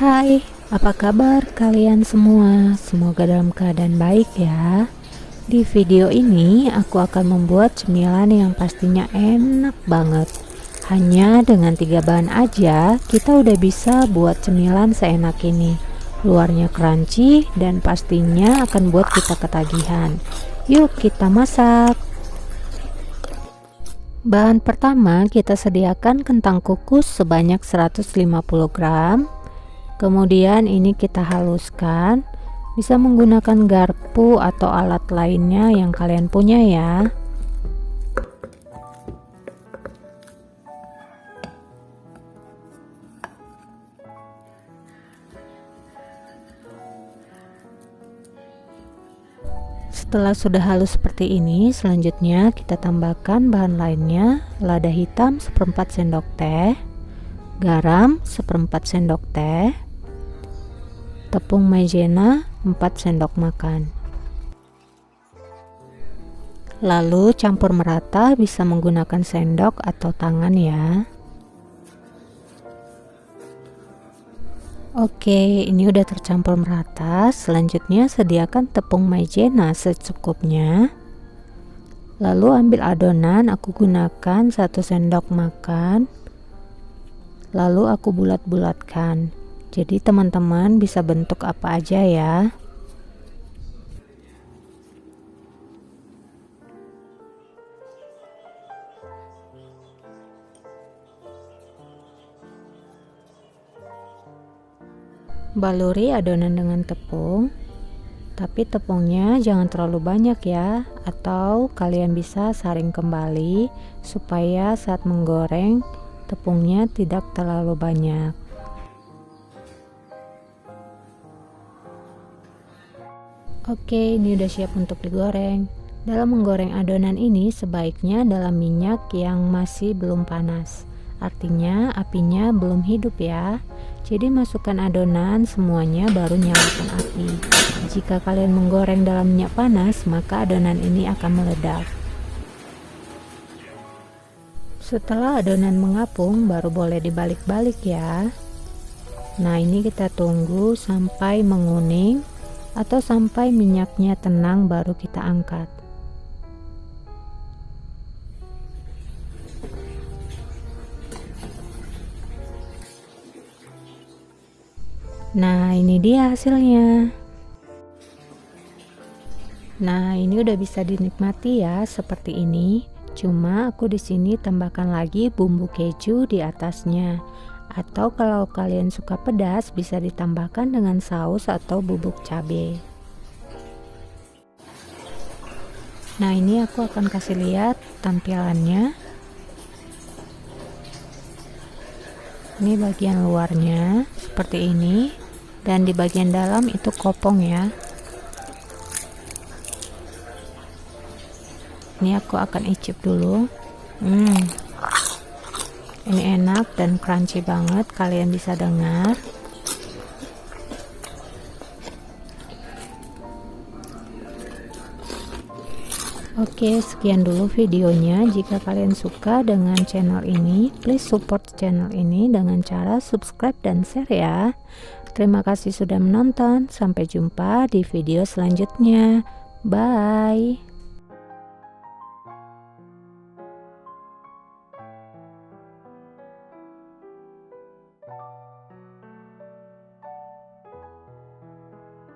Hai, apa kabar kalian semua? Semoga dalam keadaan baik ya. Di video ini aku akan membuat cemilan yang pastinya enak banget. Hanya dengan 3 bahan aja kita udah bisa buat cemilan seenak ini. Luarnya crunchy dan pastinya akan buat kita ketagihan. Yuk kita masak. Bahan pertama, kita sediakan kentang kukus sebanyak 150 gram. Kemudian ini kita haluskan, bisa menggunakan garpu atau alat lainnya yang kalian punya ya. Setelah sudah halus seperti ini, selanjutnya kita tambahkan bahan lainnya: lada hitam 1/4 sendok teh, garam 1/4 sendok teh, tepung maizena 4 sendok makan. Lalu campur merata, bisa menggunakan sendok atau tangan ya. Oke, ini udah tercampur merata. Selanjutnya sediakan tepung maizena secukupnya. Lalu ambil adonan, aku gunakan 1 sendok makan. Lalu aku bulat-bulatkan. Jadi teman-teman bisa bentuk apa aja ya. Baluri adonan dengan tepung, tapi tepungnya jangan terlalu banyak ya, atau kalian bisa saring kembali supaya saat menggoreng tepungnya tidak terlalu banyak. Oke, ini udah siap untuk digoreng. Dalam menggoreng adonan ini sebaiknya dalam minyak yang masih belum panas, artinya apinya belum hidup ya. Jadi masukkan adonan semuanya baru nyalakan api. Jika kalian menggoreng dalam minyak panas, maka adonan ini akan meledak. Setelah adonan mengapung, baru boleh dibalik-balik ya. Nah, ini kita tunggu sampai menguning atau sampai minyaknya tenang, baru kita angkat. Nah, ini dia hasilnya. Nah, ini udah bisa dinikmati ya, seperti ini. Cuma aku di sini tambahkan lagi bumbu keju di atasnya. Atau kalau kalian suka pedas, bisa ditambahkan dengan saus atau bubuk cabai. Nah, ini aku akan kasih lihat tampilannya. Ini bagian luarnya seperti ini, dan di bagian dalam itu kopong ya. Ini aku akan icip dulu. Ini enak dan crunchy banget, kalian bisa dengar. Oke, sekian dulu videonya. Jika kalian suka dengan channel ini, please support channel ini dengan cara subscribe dan share ya. Terima kasih sudah menonton. Sampai jumpa di video selanjutnya. Bye.